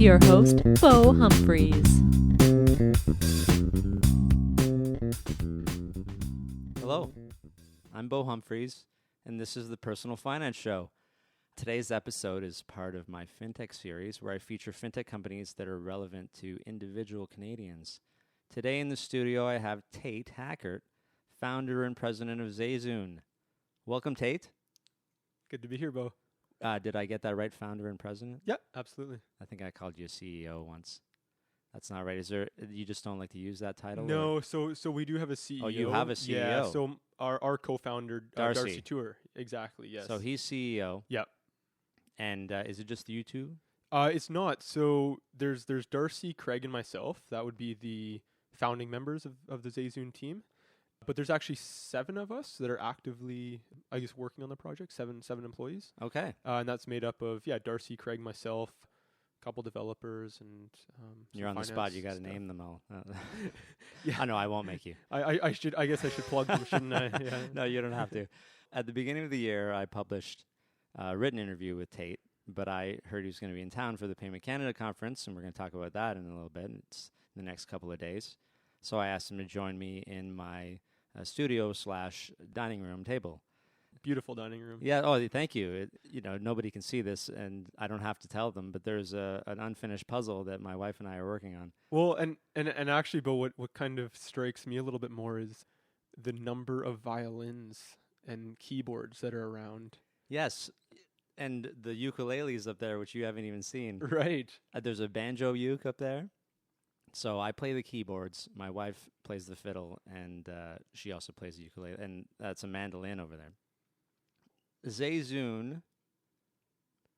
your host, Bo Humphreys. Hello, I'm Bo Humphreys, and this is the Personal Finance Show. Today's episode is part of my FinTech series where I feature FinTech companies that are relevant to individual Canadians. Today in the studio, I have Tate Hackert, founder and president of ZayZoon. Welcome, Tate. Good to be here, Bo. Did I get that right, founder and president? Yeah, absolutely. I think I called you a CEO once. That's not right. Is there? You just don't like to use that title? No, so we do have a CEO. Oh, you have a CEO. Yeah, so our co-founder, Darcy Tour. Exactly, yes. So he's CEO. Yeah. And is it just you two? It's not. So there's Darcy, Craig, and myself. That would be the founding members of the ZayZoon team. But there's actually 7 of us that are actively, I guess, working on the project, seven employees. Okay. And that's made up of, Darcy, Craig, myself, a couple developers, and You're on the spot. You got to name them all. Yeah. I know. I won't make you. I guess I should plug them, shouldn't I? Yeah. No, you don't have to. At the beginning of the year, I published a written interview with Tate, but I heard he was going to be in town for the Payment Canada conference, and we're going to talk about that in a little bit. It's the next couple of days. So I asked him to join me in my studio/dining room table. Beautiful dining room. Yeah. Oh, thank you. Nobody can see this, and I don't have to tell them. But there's an unfinished puzzle that my wife and I are working on. Well, and actually, but what kind of strikes me a little bit more is the number of violins and keyboards that are around. Yes, and the ukuleles up there, which you haven't even seen. Right. There's a banjo uke up there. So I play the keyboards. My wife plays the fiddle, and she also plays the ukulele, and that's a mandolin over there. ZayZoon.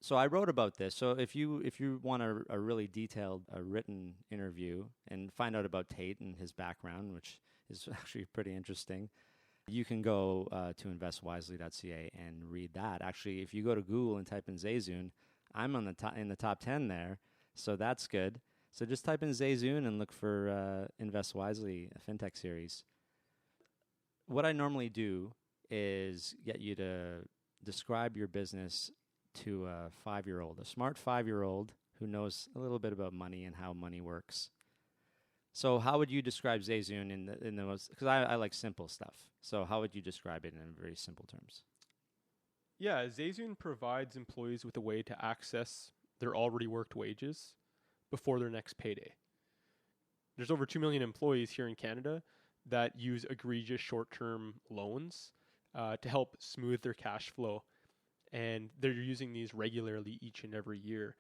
So I wrote about this. So if you want a really detailed written interview and find out about Tate and his background, which is actually pretty interesting, you can go to investwisely.ca and read that. Actually, if you go to Google and type in ZayZoon, I'm on in the top 10 there, so that's good. So just type in ZayZoon and look for Invest Wisely, a FinTech series. What I normally do is get you to describe your business to a 5-year-old, a smart 5-year-old who knows a little bit about money and how money works. So how would you describe ZayZoon in the most, because I like simple stuff. So how would you describe it in very simple terms? Yeah, ZayZoon provides employees with a way to access their already worked wages before their next payday. There's over 2 million employees here in Canada that use egregious short-term loans to help smooth their cash flow. And they're using these regularly each and every year.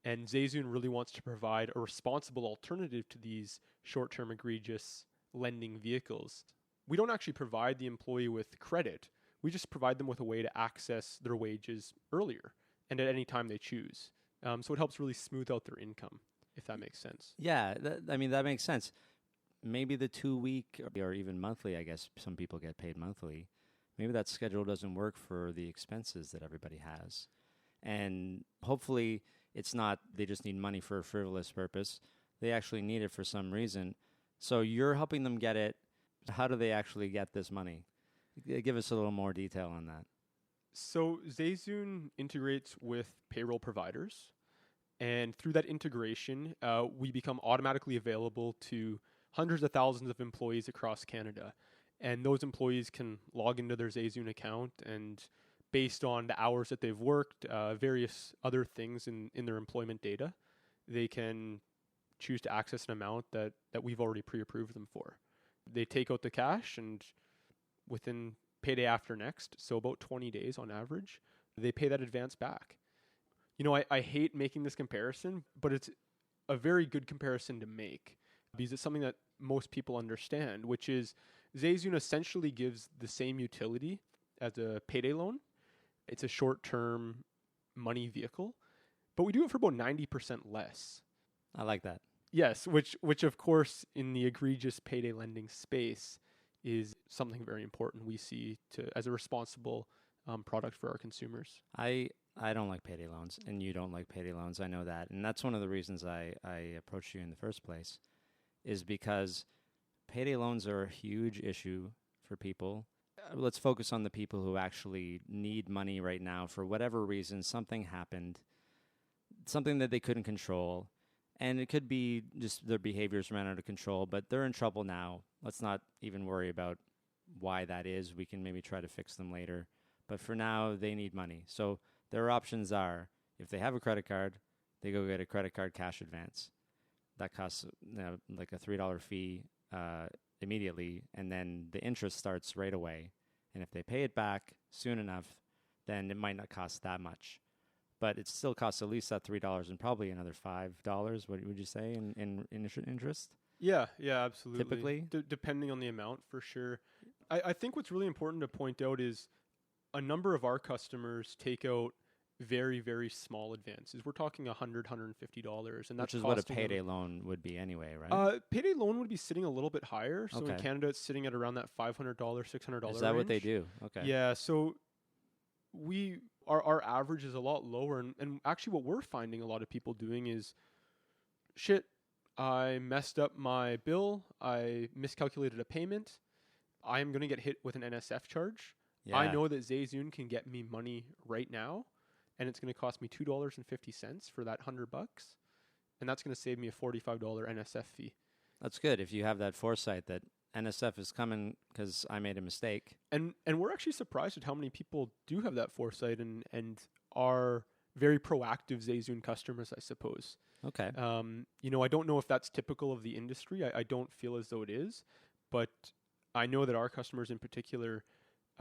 And ZayZoon really wants to provide a responsible alternative to these short-term egregious lending vehicles. We don't actually provide the employee with credit. We just provide them with a way to access their wages earlier and at any time they choose. So it helps really smooth out their income, if that makes sense. Yeah, that makes sense. Maybe the 2-week or even monthly, I guess some people get paid monthly. Maybe that schedule doesn't work for the expenses that everybody has. And hopefully it's not they just need money for a frivolous purpose. They actually need it for some reason. So you're helping them get it. How do they actually get this money? Give us a little more detail on that. So ZayZoon integrates with payroll providers. And through that integration, we become automatically available to hundreds of thousands of employees across Canada. And those employees can log into their ZayZoon account, and based on the hours that they've worked, various other things in their employment data, they can choose to access an amount that we've already pre-approved them for. They take out the cash, and within payday after next, so about 20 days on average, they pay that advance back. I hate making this comparison, but it's a very good comparison to make because it's something that most people understand, which is ZayZoon essentially gives the same utility as a payday loan. It's a short-term money vehicle, but we do it for about 90% less. I like that. Yes, which of course in the egregious payday lending space is something very important we see as a responsible product for our consumers. I don't like payday loans, and you don't like payday loans. I know that. And that's one of the reasons I approached you in the first place, is because payday loans are a huge issue for people. Let's focus on the people who actually need money right now for whatever reason. Something happened, something that they couldn't control. And it could be just their behaviors ran out of control, but they're in trouble now. Let's not even worry about why that is. We can maybe try to fix them later. But for now, they need money. So their options are, if they have a credit card, they go get a credit card cash advance. That costs like a $3 fee immediately, and then the interest starts right away. And if they pay it back soon enough, then it might not cost that much. But it still costs at least that $3 and probably another $5. What would you say in interest? Yeah, absolutely. Typically? Depending on the amount, for sure. I think what's really important to point out is a number of our customers take out very, very small advances. We're talking $100, $150, and that's which is what a payday loan would be anyway, right? Payday loan would be sitting a little bit higher. So in Canada, it's sitting at around that $500, $600 Is that range. what they do? Okay. Yeah, so our average is a lot lower, and actually what we're finding a lot of people doing is, I messed up my bill, I miscalculated a payment, I am going to get hit with an NSF charge. Yeah. I know that ZayZoon can get me money right now, and it's going to cost me $2.50 for that $100, and that's going to save me a $45 NSF fee. That's good if you have that foresight that NSF is coming because I made a mistake. And we're actually surprised at how many people do have that foresight and are very proactive ZayZoon customers, I suppose. Okay. I don't know if that's typical of the industry. I don't feel as though it is, but I know that our customers in particular,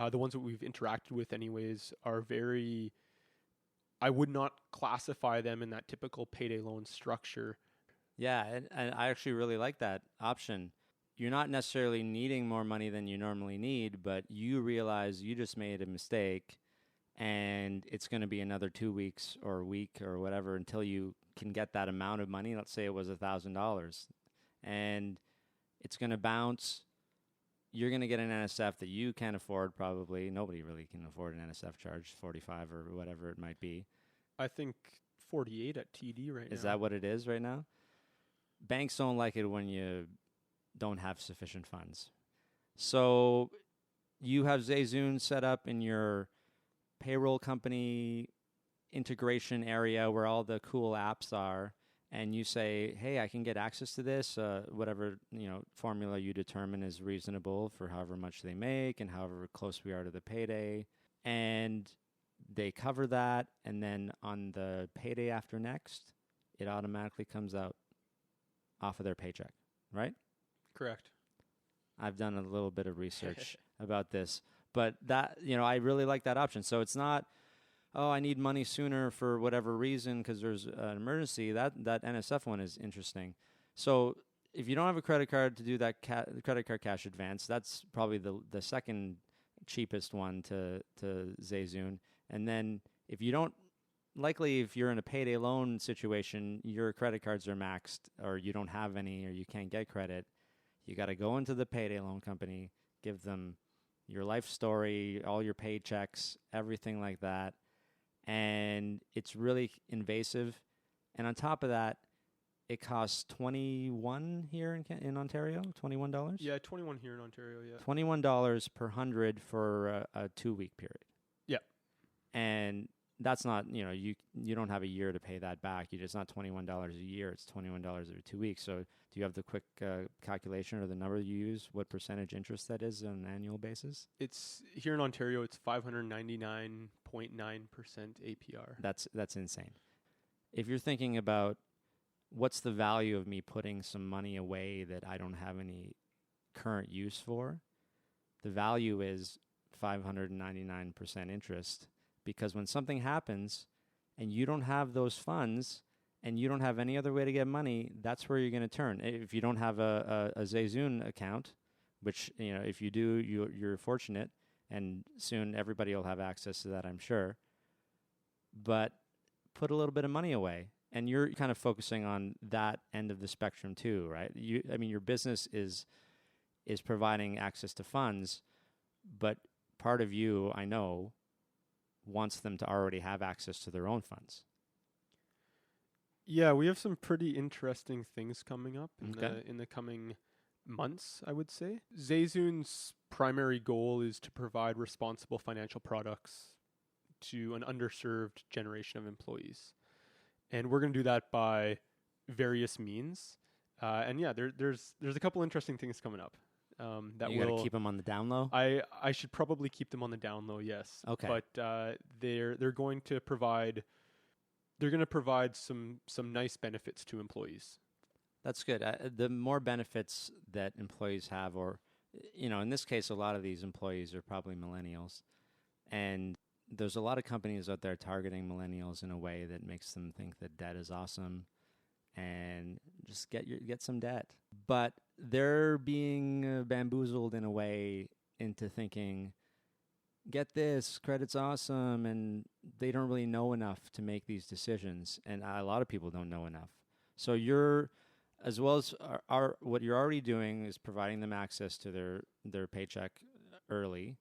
the ones that we've interacted with anyways, are very, I would not classify them in that typical payday loan structure. Yeah, and I actually really like that option. You're not necessarily needing more money than you normally need, but you realize you just made a mistake and it's going to be another 2 weeks or a week or whatever until you can get that amount of money. Let's say it was $1,000 and it's going to bounce. You're going to get an NSF that you can't afford probably. Nobody really can afford an NSF charge, 45 or whatever it might be. I think 48 at TD right now. Is that what it is right now? Banks don't like it when you don't have sufficient funds. So you have ZayZoon set up in your payroll company integration area where all the cool apps are, and you say, hey, I can get access to this, whatever formula you determine is reasonable for however much they make and however close we are to the payday. And they cover that, and then on the payday after next, it automatically comes out off of their paycheck, right? Correct. I've done a little bit of research about this, but that, I really like that option. So it's not, I need money sooner for whatever reason because there's an emergency. That NSF one is interesting. So if you don't have a credit card to do that credit card cash advance, that's probably the second cheapest one to ZayZoon. And then if you don't, likely if you're in a payday loan situation, your credit cards are maxed or you don't have any or you can't get credit. You got to go into the payday loan company, give them your life story, all your paychecks, everything like that. And it's really invasive. And on top of that, it costs $21 here in Ontario, $21? Yeah, 21 here in Ontario, yeah. $21 per 100 for a 2-week period. Yeah. And that's not, you don't have a year to pay that back. It's not $21 a year. It's $21 every 2 weeks. So do you have the quick calculation or the number you use, what percentage interest that is on an annual basis? It's here in Ontario, it's 599.9% APR. That's insane. If you're thinking about what's the value of me putting some money away that I don't have any current use for, the value is 599% interest. Because when something happens and you don't have those funds and you don't have any other way to get money, that's where you're going to turn. If you don't have a ZayZoon account, which, if you do, you're fortunate, and soon everybody will have access to that, I'm sure. But put a little bit of money away. And you're kind of focusing on that end of the spectrum too, right? Your business is providing access to funds, but part of you, I know, wants them to already have access to their own funds. Yeah, we have some pretty interesting things coming up in the coming months, I would say. ZayZoon's primary goal is to provide responsible financial products to an underserved generation of employees. And we're going to do that by various means. And yeah, there's a couple interesting things coming up. That you got to keep them on the down low. I should probably keep them on the down low. Yes. Okay. But they're going to provide some nice benefits to employees. That's good. The more benefits that employees have, or in this case, a lot of these employees are probably millennials, and there's a lot of companies out there targeting millennials in a way that makes them think that debt is awesome, and just get some debt. But they're being bamboozled in a way into thinking, get this, credit's awesome, and they don't really know enough to make these decisions, and a lot of people don't know enough. So you're, as well as what you're already doing is providing them access to their paycheck early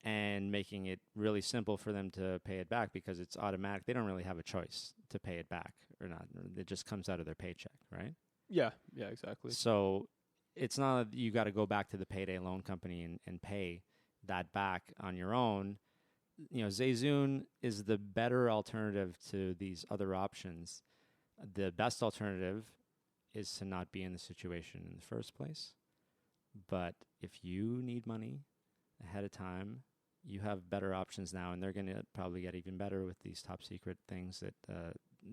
and making it really simple for them to pay it back because it's automatic. They don't really have a choice to pay it back or not. It just comes out of their paycheck, right? Yeah, exactly. So it's not that you got to go back to the payday loan company and pay that back on your own. ZayZoon is the better alternative to these other options. The best alternative is to not be in the situation in the first place. But if you need money ahead of time, you have better options now, and they're going to probably get even better with these top secret things that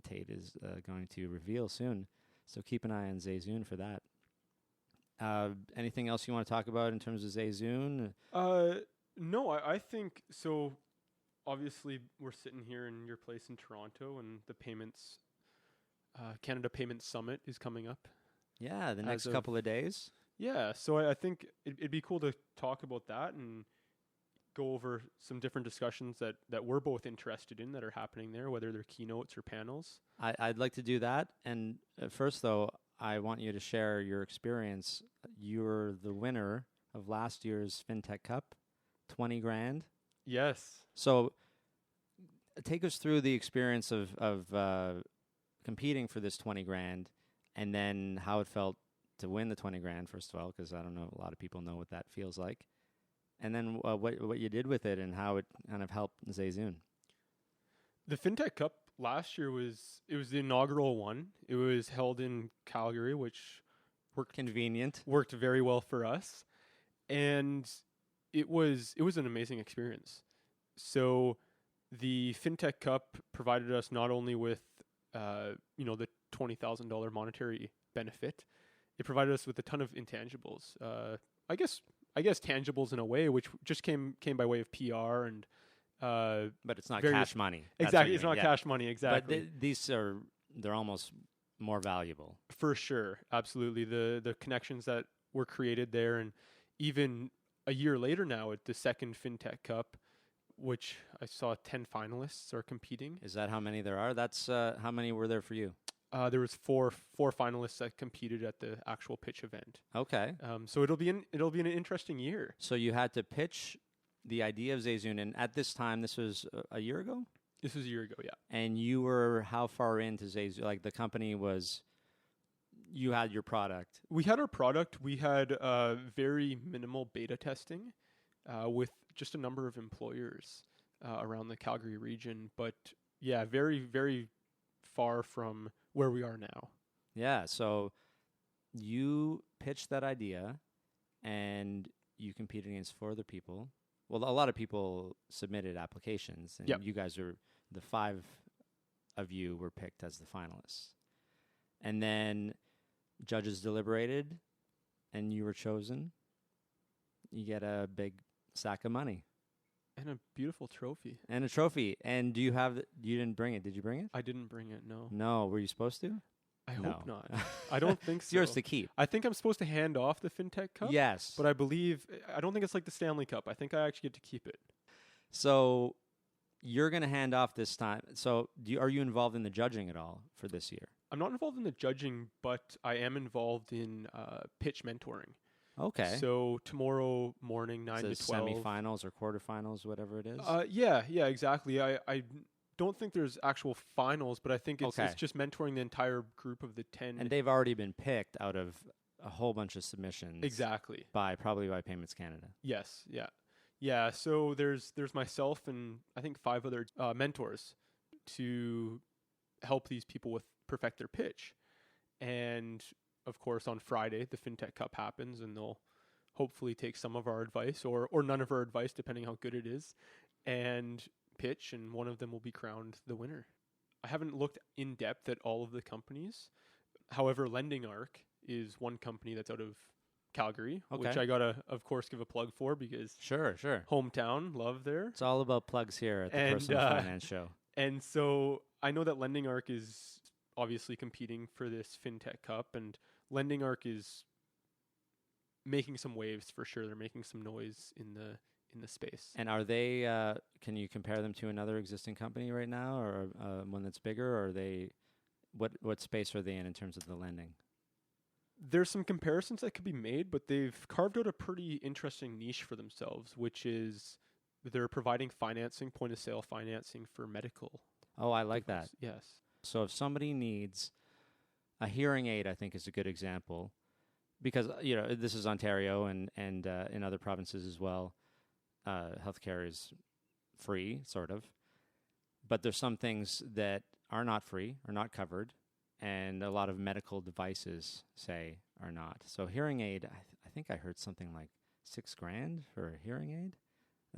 Tate is going to reveal soon. So keep an eye on ZayZoon for that. Anything else you want to talk about in terms of ZayZoon? No, I think so. Obviously, we're sitting here in your place in Toronto, and the Canada Payments Summit is coming up. Yeah, the next couple of days. Yeah, so I think it'd be cool to talk about that and go over some different discussions that we're both interested in that are happening there, whether they're keynotes or panels. I'd like to do that. And first, though, I want you to share your experience. You're the winner of last year's FinTech Cup, 20 grand. Yes. So take us through the experience of competing for this 20 grand and then how it felt to win the 20 grand, first of all, because I don't know, a lot of people know what that feels like. And then what you did with it and how it kind of helped ZayZoon. The FinTech Cup last year was the inaugural one. It was held in Calgary, which worked very well for us, and it was an amazing experience. So the FinTech Cup provided us not only with the $20,000 monetary benefit, it provided us with a ton of intangibles. I guess tangibles in a way, which just came by way of PR and. But it's not cash money. Exactly, it's not cash money. Exactly. But they're almost more valuable. For sure, absolutely. The connections that were created there, and even a year later now at the second FinTech Cup, which I saw 10 finalists are competing. Is that how many there are? That's how many were there for you? There was four finalists that competed at the actual pitch event. Okay. So it'll be an interesting year. So you had to pitch the idea of ZayZoon, and at this time, this was a year ago? This was a year ago, yeah. And you were how far into ZayZoon? Like the company was, you had your product. We had our product. We had very minimal beta testing with just a number of employers around the Calgary region. But yeah, very, very far from where we are now. Yeah, so you pitched that idea and you competed against 4 other people. Well, a lot of people submitted applications, and you guys were, the 5 of you were picked as the finalists. And then judges deliberated, and you were chosen. You get a big sack of money. And a beautiful trophy. And a trophy. And do you have, you didn't bring it. Did you bring it? I didn't bring it, no. No, were you supposed to? I hope not. I don't think so. It's yours to keep. I think I'm supposed to hand off the FinTech Cup. Yes. But I don't think it's like the Stanley Cup. I think I actually get to keep it. So you're going to hand off this time. So are you involved in the judging at all for this year? I'm not involved in the judging, but I am involved in pitch mentoring. Okay. So tomorrow morning, 9 to 12. Semifinals or quarterfinals, whatever it is? Yeah, exactly. I don't think there's actual finals, but I think it's just mentoring the entire group of the 10. And they've already been picked out of a whole bunch of submissions. Exactly. Probably by Payments Canada. Yes, yeah. Yeah, so there's myself and I think 5 other mentors to help these people perfect their pitch. And of course, on Friday, the FinTech Cup happens, and they'll hopefully take some of our advice or none of our advice, depending how good it is, and pitch, and one of them will be crowned the winner. I haven't looked in depth at all of the companies. However, Lending Arc is one company that's out of Calgary, which I gotta, of course, give a plug for because Sure. hometown, love there. It's all about plugs here at the And, Personal Finance Show. And so I know that Lending Arc is obviously competing for this FinTech Cup, and Lending Arc is making some waves for sure. They're making some noise in the space. And are they? Can you compare them to another existing company right now, or one that's bigger? Or are they? What space are they in terms of the lending? There's some comparisons that could be made, but they've carved out a pretty interesting niche for themselves, which is they're providing financing, point of sale financing for medical. Oh, I like that. Yes. So if somebody needs a hearing aid, I think is a good example, because this is Ontario and in other provinces as well. Healthcare is free, sort of, but there's some things that are not free, are not covered, and a lot of medical devices, say, are not. So hearing aid, I think I heard something like $6,000 for a hearing aid.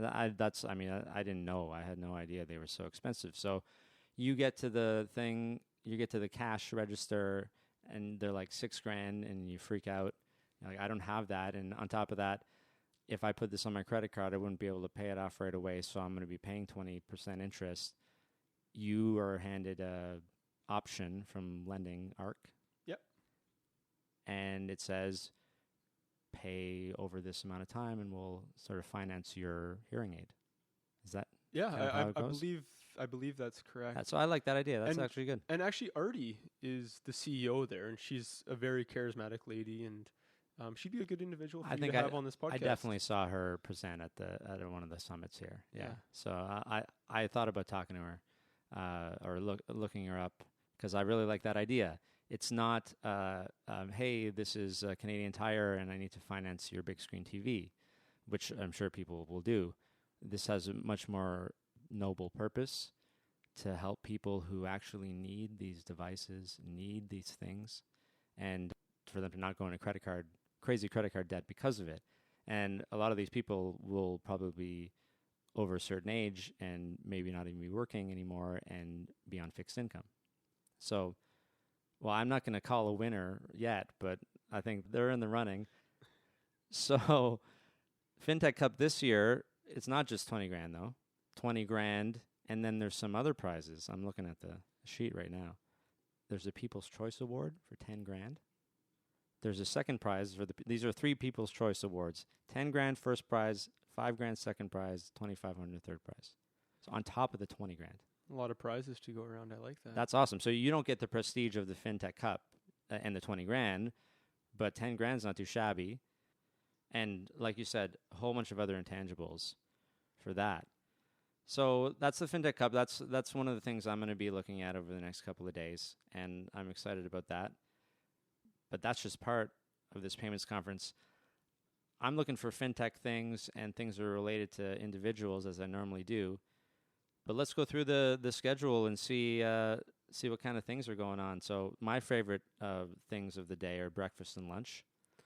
I didn't know. I had no idea they were so expensive. So you get to the thing, you get to the cash register, and they're like $6,000, and you freak out. You're like, I don't have that. And on top of that, if I put this on my credit card, I wouldn't be able to pay it off right away, so I'm going to be paying 20% interest. You are handed a option from Lending Arc. Yep. And it says, pay over this amount of time and we'll sort of finance your hearing aid. Is that I believe that's correct. So I like that idea. That's actually good. And actually Artie is the CEO there, and she's a very charismatic lady, and she'd be a good individual for you to have on this podcast. I definitely saw her present at one of the summits here. Yeah. So I thought about talking to her or looking her up, because I really like that idea. It's not, hey, this is Canadian Tire and I need to finance your big screen TV, which I'm sure people will do. This has a much more noble purpose to help people who actually need these devices, need these things, and for them to not go into crazy credit card debt because of it. And a lot of these people will probably be over a certain age and maybe not even be working anymore and be on fixed income. So, well, I'm not going to call a winner yet, but I think they're in the running. So, FinTech Cup this year, it's not just $20,000 though. $20,000, and then there's some other prizes. I'm looking at the sheet right now. There's a People's Choice Award for $10,000. There's a second prize these are 3 People's Choice Awards: $10,000 first prize, $5,000 second prize, $2,500 third prize. So on top of the $20,000. A lot of prizes to go around. I like that. That's awesome. So you don't get the prestige of the FinTech Cup and the $20,000, but $10,000 is not too shabby. And like you said, a whole bunch of other intangibles for that. So that's the FinTech Cup. That's one of the things I'm going to be looking at over the next couple of days, and I'm excited about that. But that's just part of this payments conference. I'm looking for FinTech things and things that are related to individuals, as I normally do. But let's go through the schedule and see what kind of things are going on. So my favorite things of the day are breakfast and lunch.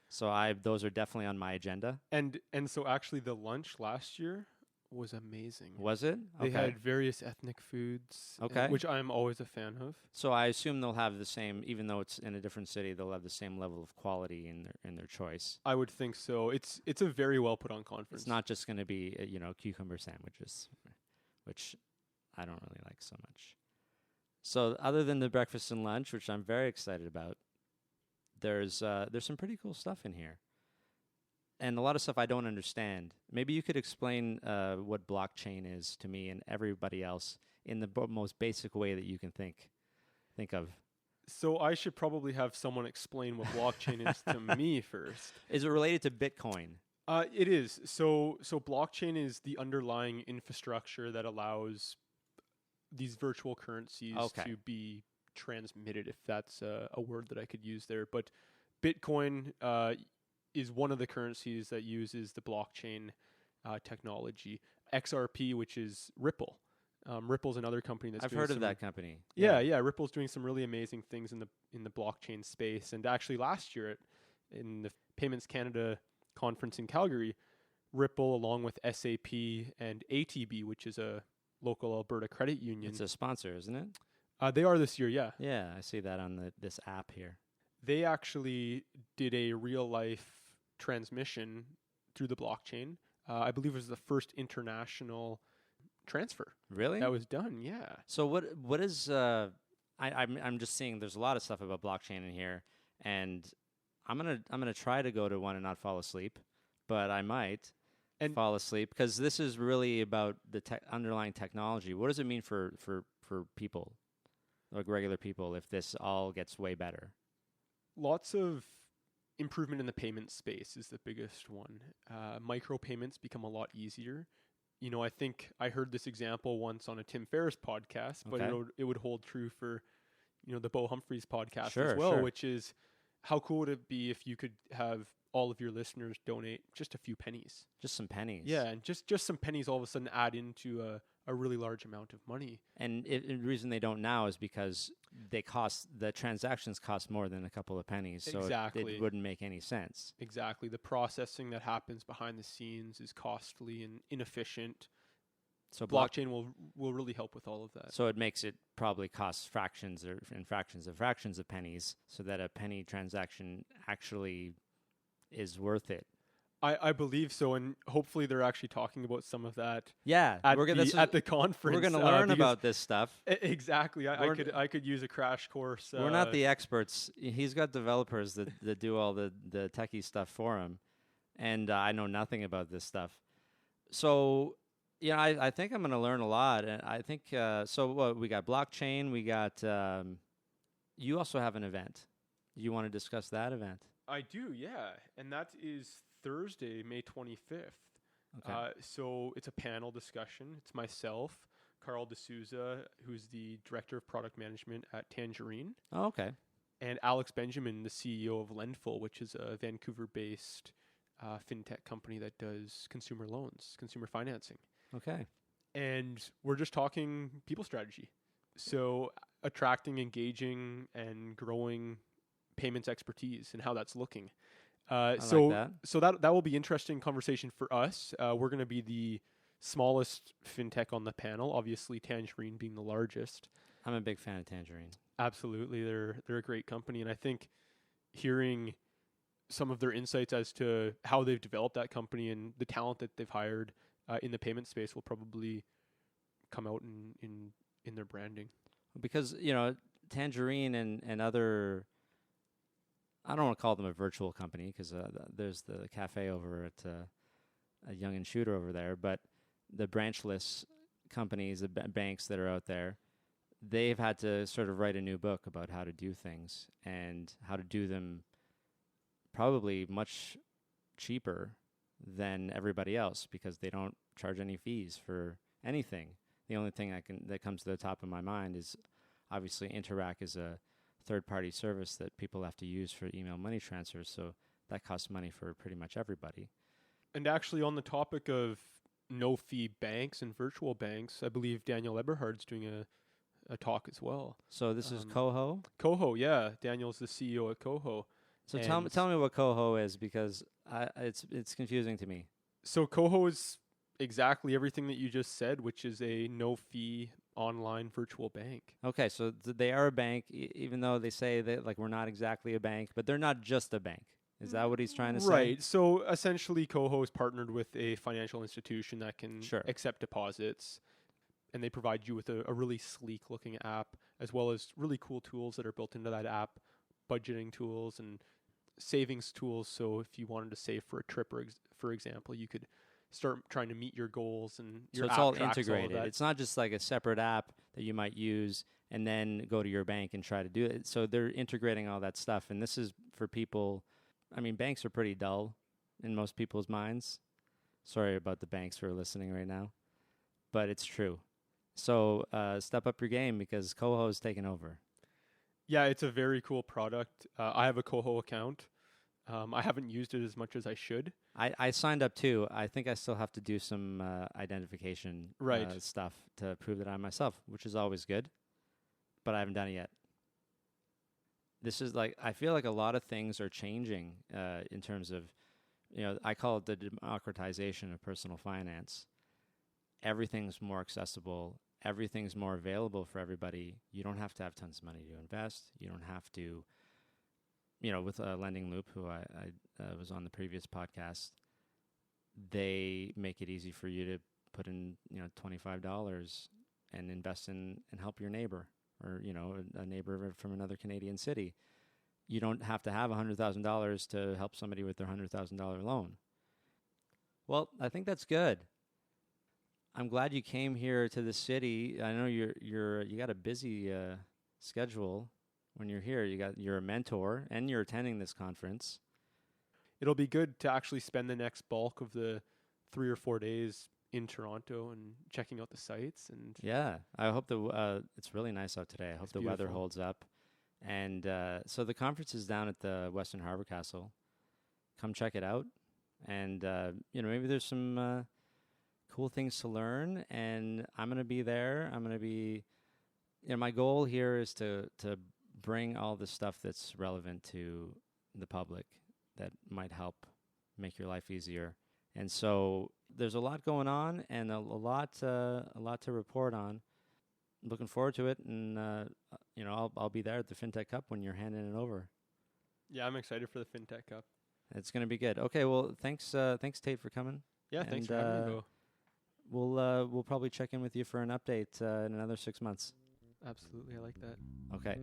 So those are definitely on my agenda. And so actually the lunch last year was amazing. Was it? They had various ethnic foods, which I'm always a fan of. So I assume they'll have the same, even though it's in a different city, they'll have the same level of quality in their choice. I would think so. It's a very well put on conference. It's not just going to be cucumber sandwiches, which I don't really like so much. So other than the breakfast and lunch, which I'm very excited about, there's some pretty cool stuff in here. And a lot of stuff I don't understand. Maybe you could explain what blockchain is to me and everybody else in the most basic way that you can think of. So I should probably have someone explain what blockchain is to me first. Is it related to Bitcoin? It is. So blockchain is the underlying infrastructure that allows these virtual currencies to be transmitted, if that's a word that I could use there. But Bitcoin is one of the currencies that uses the blockchain technology. XRP, which is Ripple, Ripple's another company that's I've doing heard of some- that company. Yeah, Ripple's doing some really amazing things in the blockchain space. And actually last year in the Payments Canada conference in Calgary, Ripple, along with SAP and ATB, which is a local Alberta credit union. It's a sponsor, isn't it? They are this year, yeah. Yeah, I see that on this app here. They actually did a real life transmission through the blockchain. I believe it was the first international transfer Really? that was done. Yeah. So what is I'm just seeing there's a lot of stuff about blockchain in here, and I'm gonna try to go to one and not fall asleep, but I might fall asleep because this is really about the underlying technology. What does it mean for people, like regular people, if this all gets way better? Lots of improvement in the payment space is the biggest one. Micropayments become a lot easier. You know, I think I heard this example once on a Tim Ferriss podcast, but it would hold true for, you know, the Bo Humphreys podcast as well, which is how cool would it be if you could have all of your listeners donate just a few pennies? Just some pennies. Yeah, and just some pennies all of a sudden add into a really large amount of money. And the reason they don't now is because the transactions cost more than a couple of pennies, so it wouldn't make any sense. Exactly. The processing that happens behind the scenes is costly and inefficient. So blockchain will really help with all of that. So it makes it probably cost fractions of pennies, so that a penny transaction actually is worth it. I believe so, and hopefully they're actually talking about some of that. Yeah, at the conference. We're going to learn about this stuff. Exactly. I could use a crash course. We're not the experts. He's got developers that do all the techie stuff for him, and I know nothing about this stuff. So, yeah, I think I'm going to learn a lot, and I think so. We got blockchain. We got. You also have an event. You want to discuss that event? I do, yeah, and that is Thursday, May 25th. Okay. So it's a panel discussion. It's myself, Carl D'Souza, who's the Director of Product Management at Tangerine. Oh, okay. And Alex Benjamin, the CEO of Lendful, which is a Vancouver-based FinTech company that does consumer loans, consumer financing. Okay. And we're just talking people strategy. So attracting, engaging, and growing payments expertise and how that's looking. Like that. So that will be interesting conversation for us. We're going to be the smallest fintech on the panel, obviously Tangerine being the largest. I'm a big fan of Tangerine. Absolutely. They're a great company, and I think hearing some of their insights as to how they've developed that company and the talent that they've hired in the payment space will probably come out in their branding. Because, you know, Tangerine and other, I don't want to call them a virtual company because there's the cafe over at a Young and Shooter over there, but the branchless companies, the banks that are out there, they've had to sort of write a new book about how to do things and how to do them probably much cheaper than everybody else because they don't charge any fees for anything. The only thing that comes to the top of my mind is obviously Interac is a third-party service that people have to use for email money transfers, so that costs money for pretty much everybody. And actually, on the topic of no-fee banks and virtual banks, I believe Daniel Eberhard's doing a talk as well. So this is Coho? Coho, yeah. Daniel's the CEO at Coho. So tell me what Coho is, because it's confusing to me. So Coho is exactly everything that you just said, which is a no-fee online virtual bank. Okay, so they are a bank, even though they say that like we're not exactly a bank, but they're not just a bank. Is that what he's trying to say? Right. So essentially, Coho is partnered with a financial institution that can accept deposits, and they provide you with a really sleek-looking app, as well as really cool tools that are built into that app, budgeting tools and savings tools. So if you wanted to save for a trip, for example, you could start trying to meet your goals, and your so it's app all tracks integrated. all of that. It's not just like a separate app that you might use and then go to your bank and try to do it. So they're integrating all that stuff, and this is for people. I mean, banks are pretty dull in most people's minds. Sorry about the banks who are listening right now, but it's true. So step up your game because Coho's taken over. Yeah, it's a very cool product. I have a Coho account. I haven't used it as much as I should. I signed up too. I think I still have to do some identification Right. stuff to prove that I'm myself, which is always good, but I haven't done it yet. This is like, I feel like a lot of things are changing in terms of, I call it the democratization of personal finance. Everything's more accessible. Everything's more available for everybody. You don't have to have tons of money to invest. You don't have to, with Lending Loop, who I was on the previous podcast, they make it easy for you to put in, $25 and invest in and help your neighbor, or, a neighbor from another Canadian city. You don't have to have $100,000 to help somebody with their $100,000 loan. Well, I think that's good. I'm glad you came here to the city. I know you got a busy schedule when you're here. You're a mentor and you're attending this conference. It'll be good to actually spend the next bulk of the 3 or 4 days in Toronto and checking out the sites. And yeah, I hope it's really nice out today. I hope the weather holds up. And so the conference is down at the Western Harbour Castle. Come check it out. And, maybe there's some cool things to learn. And I'm going to be there. I'm going to be, my goal here is to bring all the stuff that's relevant to the public that might help make your life easier. And so there's a lot going on and a lot to report on. Looking forward to it, and I'll be there at the FinTech Cup when you're handing it over. Yeah, I'm excited for the FinTech Cup. It's going to be good. Okay, well, thanks Tate for coming. Yeah, thanks for having me, Bo. We'll probably check in with you for an update in another 6 months. Absolutely, I like that. Okay.